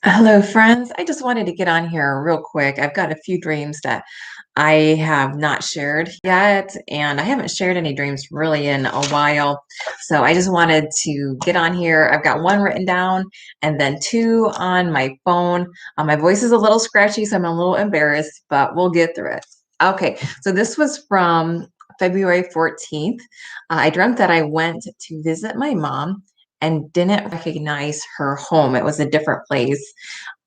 Hello, friends. I just wanted to get on here real quick. I've got a few dreams that I have not shared yet, and I haven't shared any dreams really in a while. So I just wanted to get on here. I've got one written down and then two on my phone. My voice is a little scratchy, so I'm a little embarrassed, but we'll get through it. Okay, so this was from February 14th. I dreamt that I went to visit my mom and didn't recognize her home. It was a different place.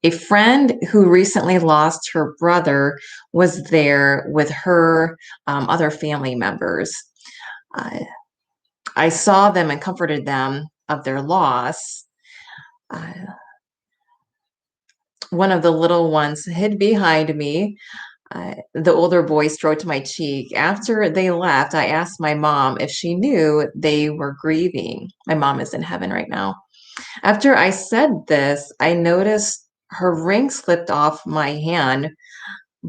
A friend who recently lost her brother was there with her other family members. Uh, I saw them and comforted them of their loss. Uh, one of the little ones hid behind me. The older boy stroked my cheek. After they left, I asked my mom if she knew they were grieving. My mom is in heaven right now. After I said this, I noticed her ring slipped off my hand,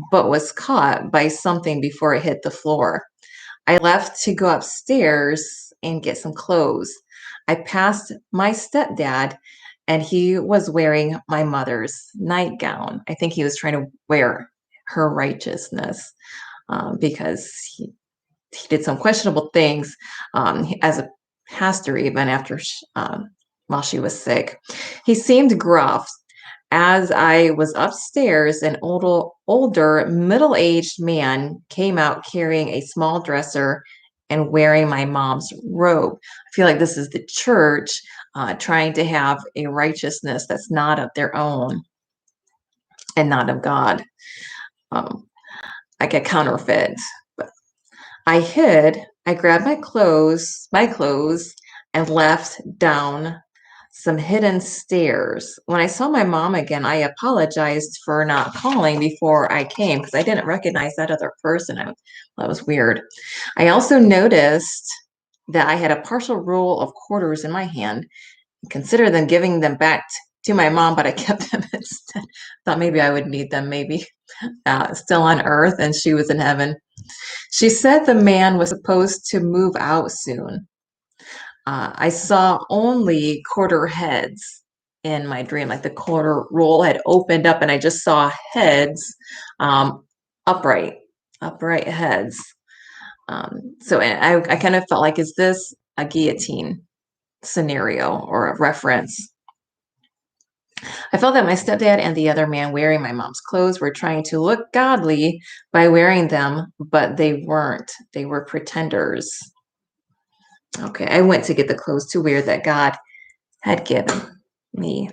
but was caught by something before it hit the floor. I left to go upstairs and get some clothes. I passed my stepdad, and he was wearing my mother's nightgown. I think he was trying to wear her righteousness because he did some questionable things as a pastor, even after while she was sick. He seemed gruff. As I was upstairs, an older middle-aged man came out carrying a small dresser and wearing my mom's robe. I feel like this is the church trying to have a righteousness that's not of their own and not of God, um, like a counterfeit. But I hid. I grabbed my clothes, and left down some hidden stairs. When I saw my mom again, I apologized for not calling before I came because I didn't recognize that other person. That was weird. I also noticed that I had a partial roll of quarters in my hand. Consider them giving them back to my mom, but I kept them instead. Thought maybe I would need them, maybe still on earth, and she was in heaven. She said the man was supposed to move out soon. I saw only quarter heads in my dream, like the quarter roll had opened up, and I just saw heads, um, upright, upright heads. So I kind of felt like, is this a guillotine scenario or a reference? I felt that my stepdad and the other man wearing my mom's clothes were trying to look godly by wearing them, but they weren't. They were pretenders. Okay, I went to get the clothes to wear that God had given me.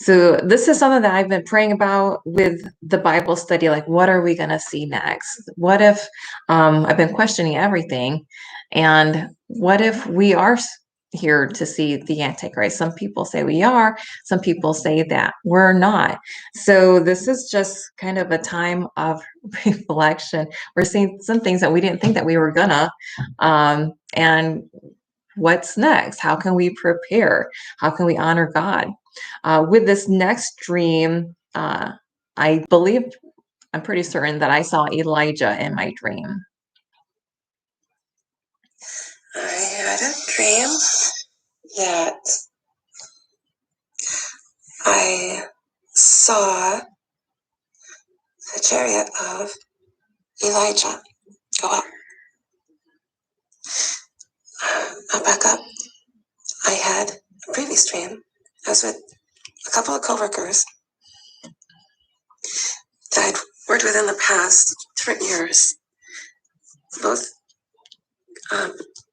So this is something that I've been praying about with the Bible study. Like, what are we going to see next? What if I've been questioning everything, and what if we are here to see the Antichrist? Some people say we are. Some people say that we're not. So this is just kind of a time of reflection. We're seeing some things that we didn't think that we were gonna, and what's next? How can we prepare? How can we honor God? With this next dream, I believe, I'm pretty certain that I saw Elijah in my dream. I had a dream that I saw the chariot of Elijah go up. I'll back up. I had a previous dream. I was with a couple of coworkers that I'd worked with in the past different years, both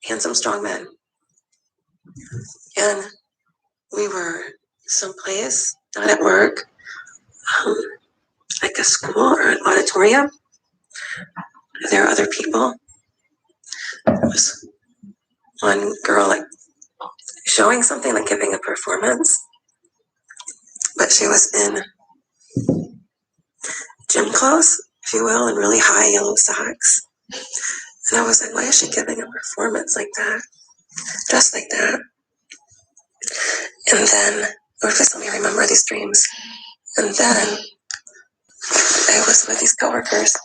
handsome, strong men. And we were someplace, not at work, like a school or an auditorium. There were other people. There was one girl like showing something, like giving a performance, but she was in gym clothes, if you will, and really high yellow socks. And I was like, why is she giving a performance like that, dressed like that? And then, Lord, please let me remember these dreams. And then I was with these coworkers,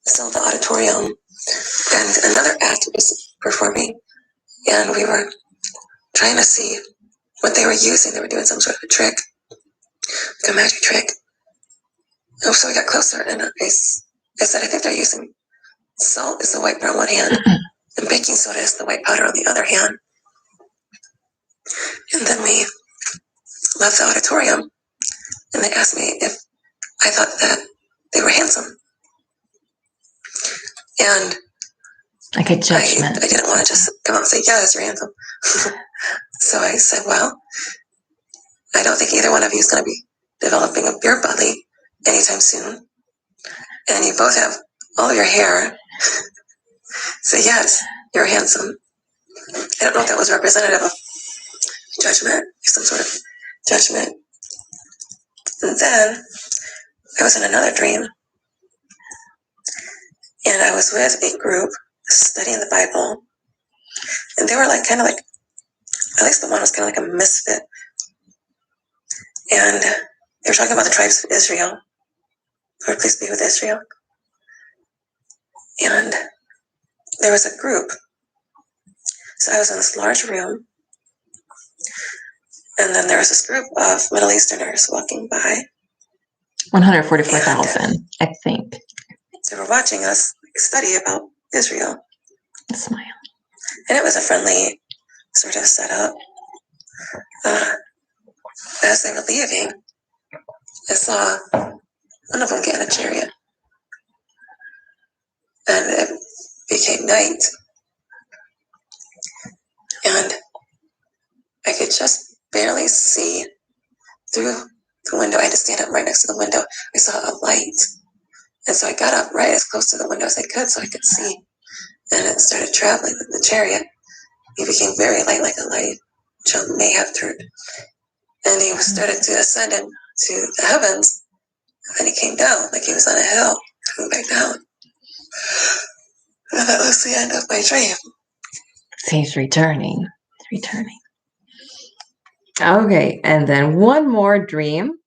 still in the auditorium, and another act was performing, and we were trying to see what they were using. They were doing some sort of a trick. like a magic trick. Oh, so we got closer, and I said, I think they're using salt is the white powder on one hand, and baking soda is the white powder on the other hand. And then we left the auditorium, and they asked me if I thought that they were handsome. And like a judgment. I didn't want to just come out and say, yes, you're handsome. So I said, well, I don't think either one of you is going to be developing a beer belly anytime soon. And you both have all of your hair. So yes, you're handsome. I don't know if that was representative of judgment, some sort of judgment. And then I was in another dream, and I was with a group studying the Bible, and they were like kind of like, at least the one was kind of like a misfit, and they were talking about the tribes of Israel. Lord, please be with Israel. And there was a group. So I was in this large room, and then there was this group of Middle Easterners walking by. 144,000, I think. They were watching us study about Israel. Smile. And it was a friendly sort of setup. As they were leaving, I saw one of them get in a chariot. And it became night. And I could just barely see through the window. I had to stand up right next to the window. I saw a light. And so I got up right as close to the window as I could so I could see. And it started traveling with the chariot. He became very light, like a light jump may have through. And he started to ascend into the heavens. And then he came down like he was on a hill, coming back down. And that was the end of my dream. So he's returning. He's returning. Okay, and then one more dream.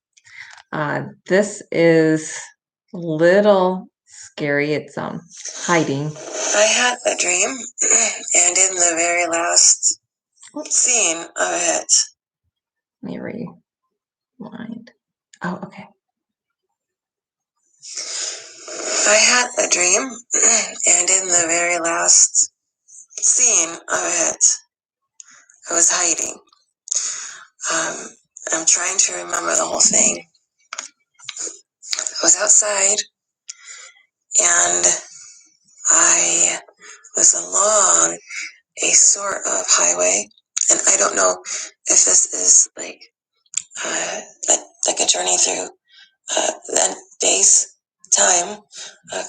This is a little scary. It's hiding. I had a dream, and in the very last scene of it. Let me rewind. Oh, okay. I had a dream, and in the very last scene of it, I was hiding. I'm trying to remember the whole thing. I was outside, and I was along a sort of highway, and I don't know if this is like a journey through that day's time,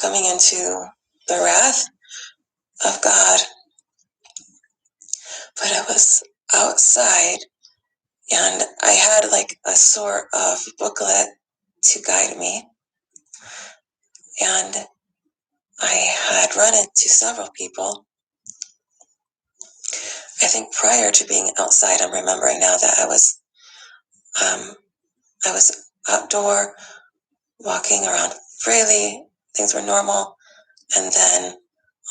coming into the wrath of God. But I was outside, and I had like a sort of booklet to guide me, and I had run into several people. I think prior to being outside, I'm remembering now that I was outdoor, walking around freely. Things were normal, and then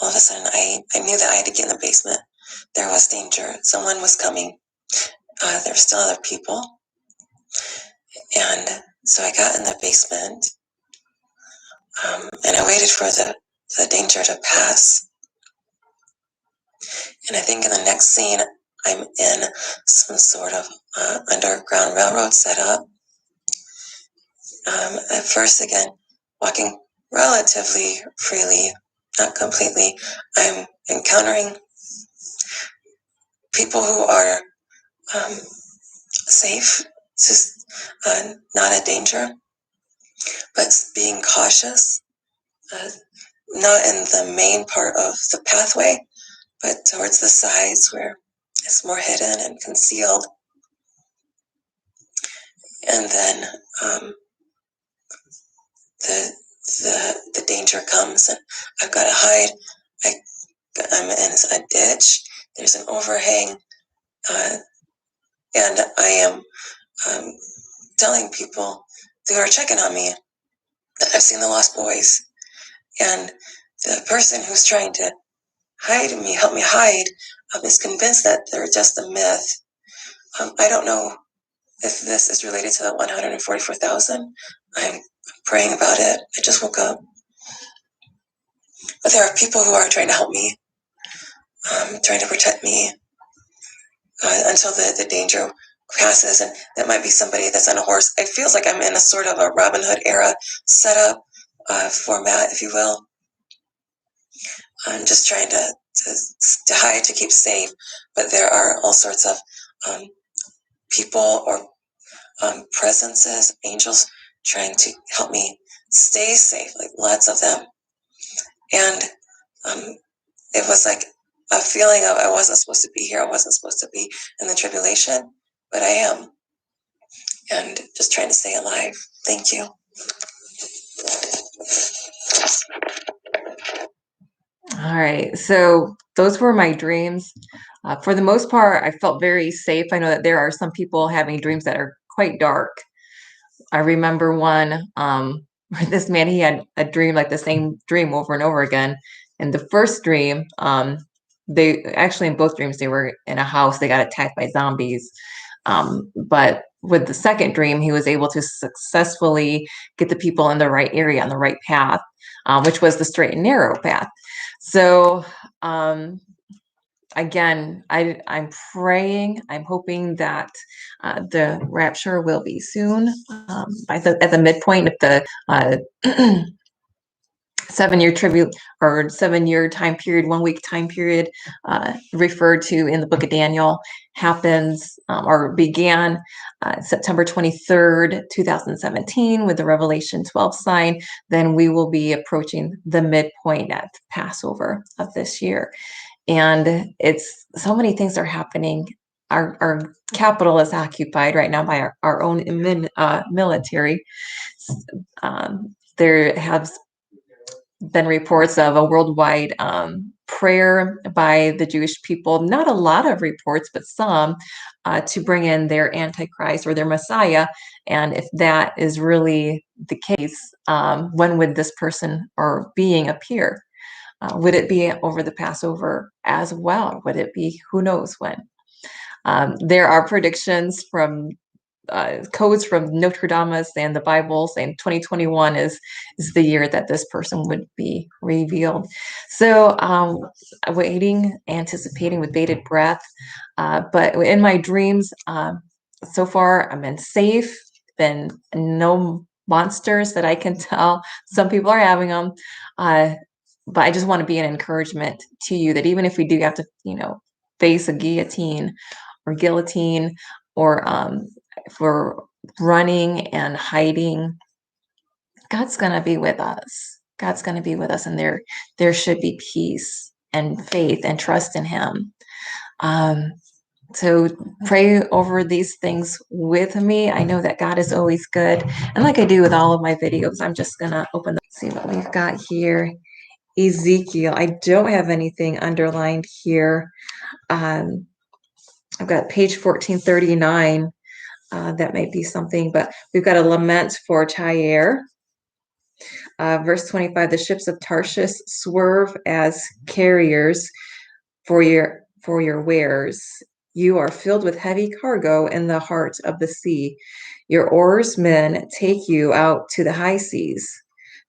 all of a sudden, I knew that I had to get in the basement. There was danger. Someone was coming. There were still other people, and so I got in the basement, and I waited for the danger to pass. And I think in the next scene, I'm in some sort of underground railroad setup. At first, again, walking relatively freely, not completely. I'm encountering people who are safe, just not a danger, but being cautious, not in the main part of the pathway, but towards the sides where it's more hidden and concealed. And then the danger comes, and I've got to hide. I'm in a ditch. There's an overhang, and I am telling people who are checking on me that I've seen the Lost Boys. And the person who's trying to help me hide, is convinced that they're just a myth. I don't know if this is related to the 144,000, I'm praying about it. I just woke up. But there are people who are trying to help me, trying to protect me until the danger passes. And that might be somebody that's on a horse. It feels like I'm in a sort of a Robin Hood era setup format, if you will. I'm just trying to hide, to keep safe. But there are all sorts of people or presences, angels, trying to help me stay safe, like lots of them. And it was like a feeling of I wasn't supposed to be here. I wasn't supposed to be in the tribulation, but I am. And just trying to stay alive. Thank you. All right. So those were my dreams. For the most part, I felt very safe. I know that there are some people having dreams that are quite dark. I remember one where this man, he had a dream, like the same dream over and over again. In the first dream, they actually, in both dreams, they were in a house. They got attacked by zombies. But with the second dream, he was able to successfully get the people in the right area, on the right path, which was the straight and narrow path. So, again, I'm praying, I'm hoping that the rapture will be soon, at the midpoint of the 7-year tribute or 7-year time period, 1 week time period referred to in the book of Daniel happens or began September 23rd, 2017 with the Revelation 12 sign. Then we will be approaching the midpoint at Passover of this year. And it's so many things are happening. Our capital is occupied right now by our own military. There have been reports of a worldwide prayer by the Jewish people, not a lot of reports, but some, to bring in their Antichrist or their Messiah. And if that is really the case, when would this person or being appear? Would it be over the Passover as well? Would it be, who knows when? There are predictions from codes from Notre Dame and the Bible saying 2021 is the year that this person would be revealed. So waiting, anticipating with bated breath. But in my dreams, so far I'm in safe, been no monsters that I can tell. Some people are having them. But I just want to be an encouragement to you that even if we do have to, face a guillotine, or if we're running and hiding, God's going to be with us. God's going to be with us, and there should be peace and faith and trust in Him. So pray over these things with me. I know that God is always good. And like I do with all of my videos, I'm just going to see what we've got here. Ezekiel. I don't have anything underlined here. I've got page 1439. That might be something, but we've got a lament for Tyre. Verse 25, the ships of Tarshish swerve as carriers for your wares. You are filled with heavy cargo in the heart of the sea. Your oarsmen take you out to the high seas.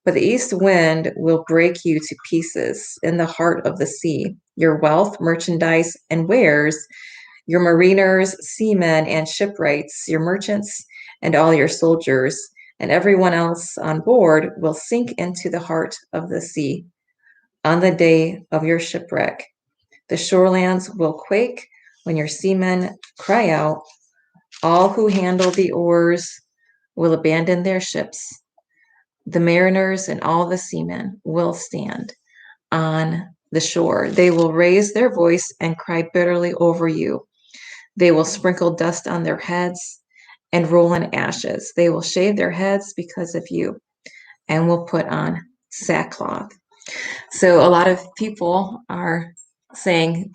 But the east wind will break you to pieces in the heart of the sea. Your wealth, merchandise, and wares, your mariners, seamen, and shipwrights, your merchants, and all your soldiers, and everyone else on board will sink into the heart of the sea on the day of your shipwreck. The shorelands will quake when your seamen cry out. All who handle the oars will abandon their ships. The mariners and all the seamen will stand on the shore. They will raise their voice and cry bitterly over you. They will sprinkle dust on their heads and roll in ashes. They will shave their heads because of you and will put on sackcloth. So a lot of people are saying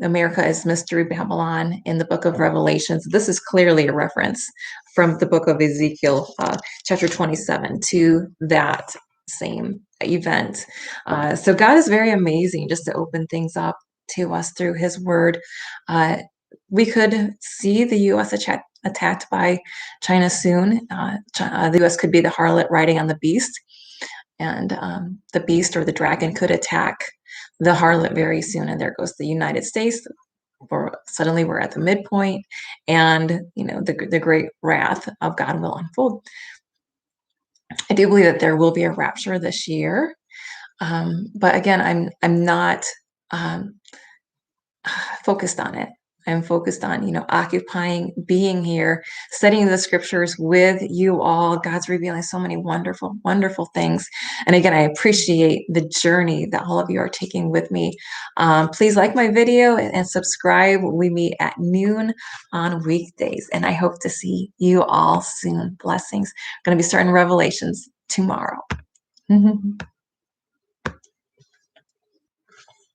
America is Mystery Babylon in the book of Revelations. This is clearly a reference from the book of Ezekiel, chapter 27, to that same event. So God is very amazing just to open things up to us through his word. we could see the U.S. attacked by China soon. The U.S. could be the harlot riding on the beast, and the beast or the dragon could attack the harlot very soon. And there goes the United States. Suddenly we're at the midpoint, and the great wrath of God will unfold. I do believe that there will be a rapture this year, but again, I'm not focused on it. I'm focused on, occupying, being here, studying the scriptures with you all. God's revealing so many wonderful, wonderful things. And again, I appreciate the journey that all of you are taking with me. Please like my video and subscribe. We meet at noon on weekdays, and I hope to see you all soon. Blessings. I'm going to be starting Revelations tomorrow.